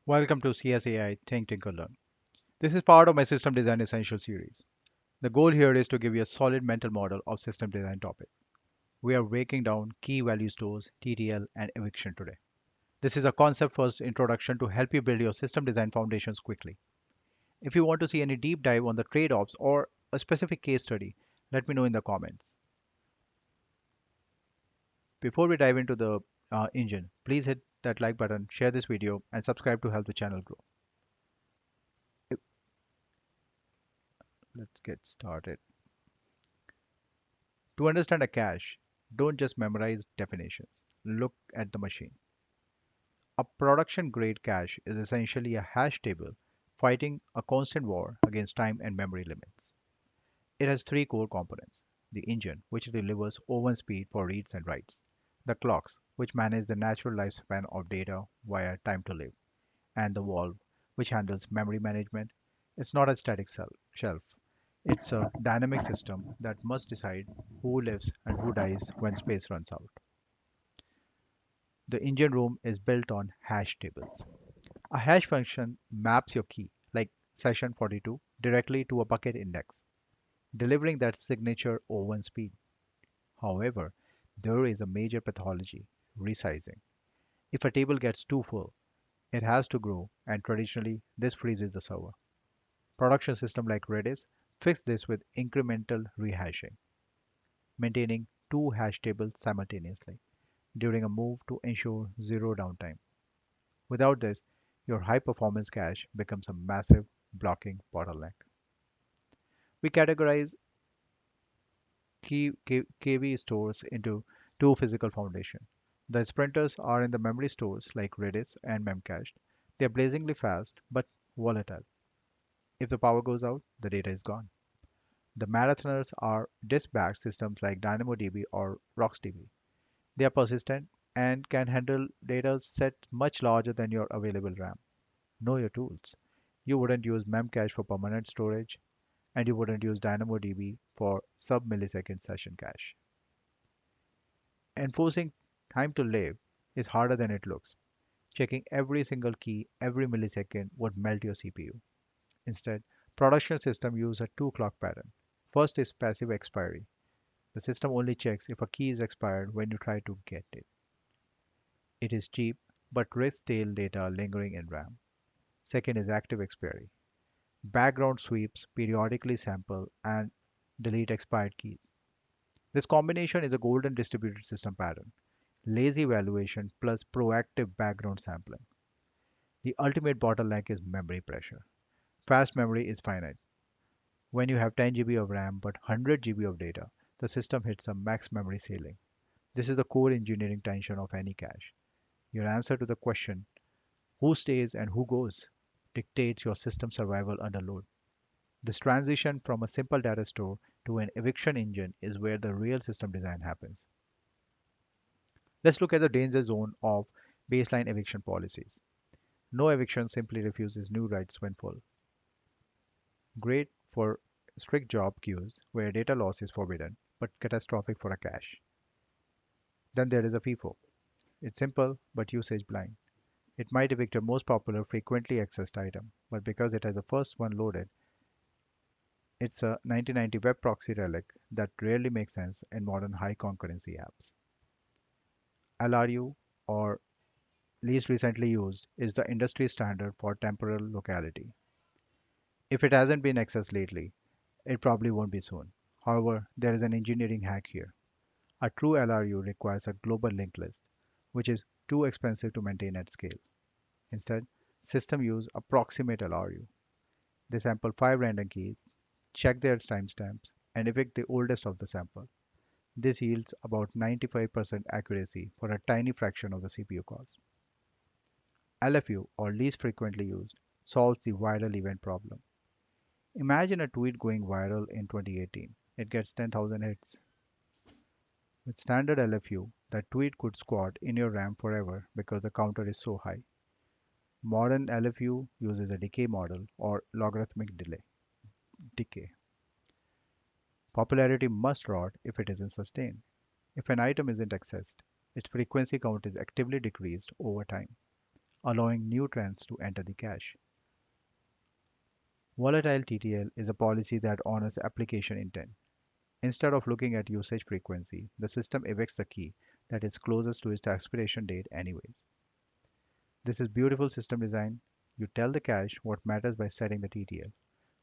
Welcome to CSAI Think Tinker Learn. This is part of my System Design Essential series. The goal here is to give you a solid mental model of system design topic. We are breaking down key value stores, TTL, and eviction today. This is a concept first introduction to help you build your system design foundations quickly. If you want to see any deep dive on the trade-offs or a specific case study, let me know in the comments. Before we dive into the engine, please hit that like button, share this video, and subscribe to help the channel grow. Let's get started. To understand a cache, don't just memorize definitions. Look at the machine. A production grade cache is essentially a hash table fighting a constant war against time and memory limits. It has three core components: the engine, which delivers O1 speed for reads and writes, the clocks, which manage the natural lifespan of data via time to live, and the valve, which handles memory management. It's not a static shelf. It's a dynamic system that must decide who lives and who dies when space runs out. The engine room is built on hash tables. A hash function maps your key, like session 42, directly to a bucket index, delivering that signature O1 speed. However, there is a major pathology: resizing. If a table gets too full, it has to grow, and traditionally, this freezes the server. Production systems like Redis fix this with incremental rehashing, maintaining two hash tables simultaneously during a move to ensure zero downtime. Without this, your high performance cache becomes a massive blocking bottleneck. We categorize KV stores into two physical foundations. The sprinters are in the memory stores like Redis and Memcached. They are blazingly fast but volatile. If the power goes out, the data is gone. The marathoners are disk-backed systems like DynamoDB or RocksDB. They are persistent and can handle data set much larger than your available RAM. Know your tools. You wouldn't use Memcache for permanent storage, and you wouldn't use DynamoDB for sub-millisecond session cache. Enforcing time to live is harder than it looks. Checking every single key every millisecond would melt your CPU. Instead, production systems use a two-clock pattern. First is passive expiry. The system only checks if a key is expired when you try to get it. It is cheap, but risks tail data lingering in RAM. Second is active expiry. Background sweeps periodically sample and delete expired keys. This combination is a golden distributed system pattern: lazy evaluation plus proactive background sampling. The ultimate bottleneck is memory pressure. Fast memory is finite. When you have 10 GB of RAM but 100 GB of data, the system hits a max memory ceiling. This is the core engineering tension of any cache. Your answer to the question, who stays and who goes, dictates your system survival under load. This transition from a simple data store to an eviction engine is where the real system design happens. Let's look at the danger zone of baseline eviction policies. No eviction simply refuses new rights when full. Great for strict job queues where data loss is forbidden, but catastrophic for a cache. Then there is a FIFO. It's simple but usage blind. It might evict your most popular frequently accessed item, but because it has the first one loaded, it's a 1990 web proxy relic that rarely makes sense in modern high concurrency apps. LRU, or least recently used, is the industry standard for temporal locality. If it hasn't been accessed lately, it probably won't be soon. However, there is an engineering hack here. A true LRU requires a global linked list, which is too expensive to maintain at scale. Instead, systems use approximate LRU. They sample 5 random keys, check their timestamps, and evict the oldest of the sample. This yields about 95% accuracy for a tiny fraction of the CPU cost. LFU, or least frequently used, solves the viral event problem. Imagine a tweet going viral in 2018. It gets 10,000 hits. With standard LFU, that tweet could squat in your RAM forever because the counter is so high. Modern LFU uses a decay model or logarithmic decay. Popularity must rot if it isn't sustained. If an item isn't accessed, its frequency count is actively decreased over time. allowing new trends to enter the cache. Volatile TTL is a policy that honors application intent. Instead of looking at usage frequency, the system evicts the key that is closest to its expiration date anyways. This is beautiful system design. You tell the cache what matters by setting the TTL.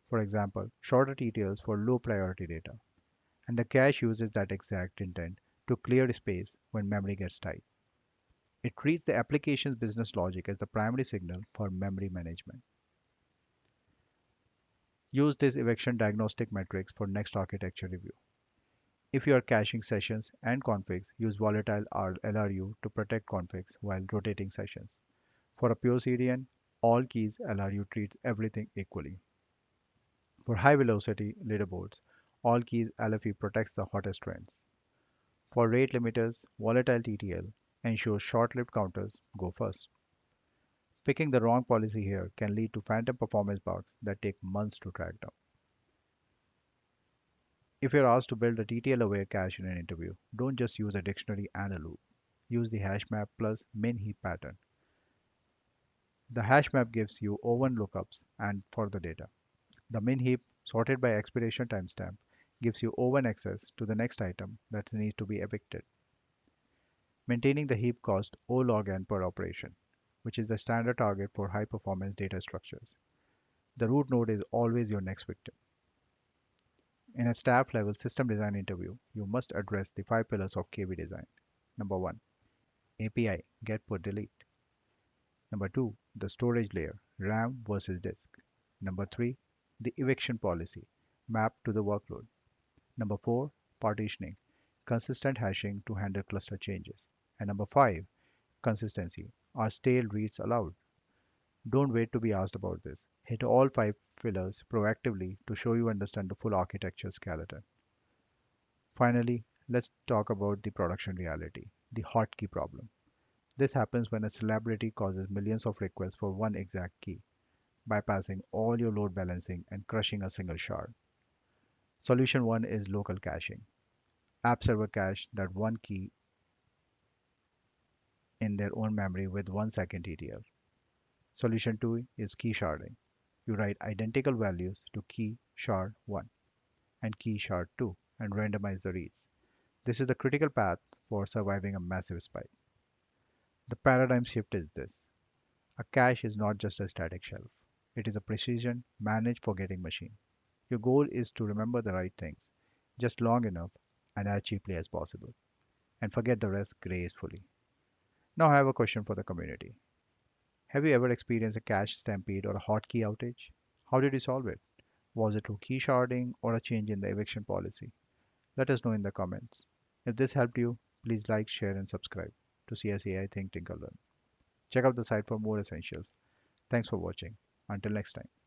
For example, shorter TTLs for low priority data. And the cache uses that exact intent to clear space when memory gets tight. It treats the application's business logic as the primary signal for memory management. Use this eviction diagnostic metrics for next architecture review. If you are caching sessions and configs, use volatile LRU to protect configs while rotating sessions. For a pure CDN, all keys LRU treats everything equally. For high velocity leaderboards, all keys LFE protects the hottest trends. For rate limiters, volatile TTL ensures short-lived counters go first. Picking the wrong policy here can lead to phantom performance bugs that take months to track down. If you're asked to build a TTL-aware cache in an interview, don't just use a dictionary and a loop. Use the hash map plus min heap pattern. The hash map gives you O1 lookups and for the data. The min heap, sorted by expiration timestamp, gives you O1 access to the next item that needs to be evicted. Maintaining the heap cost O log n per operation, which is the standard target for high-performance data structures. The root node is always your next victim. In a staff-level system design interview, you must address the 5 pillars of KV design. Number 1. API, get, put, delete. Number 2. The storage layer, RAM versus disk. Number 3. The eviction policy, map to the workload. Number 4. Partitioning, consistent hashing to handle cluster changes. And number 5. Consistency, are stale reads allowed? Don't wait to be asked about this. Hit all 5 pillars proactively to show you understand the full architecture skeleton. Finally, let's talk about the production reality, the hotkey problem. This happens when a celebrity causes millions of requests for one exact key, bypassing all your load balancing and crushing a single shard. Solution 1 is local caching. App server cache that one key in their own memory with 1 second TTL. Solution 2 is key sharding. You write identical values to key shard 1 and key shard 2 and randomize the reads. This is the critical path for surviving a massive spike. The paradigm shift is this. A cache is not just a static shelf. It is a precision managed forgetting machine. Your goal is to remember the right things, just long enough and as cheaply as possible, and forget the rest gracefully. Now I have a question for the community. Have you ever experienced a cache stampede or a hotkey outage? How did you solve it? Was it through key sharding or a change in the eviction policy? Let us know in the comments. If this helped you, please like, share, and subscribe to CSAI Think Tinkle Learn. Check out the site for more essentials. Thanks for watching. Until next time.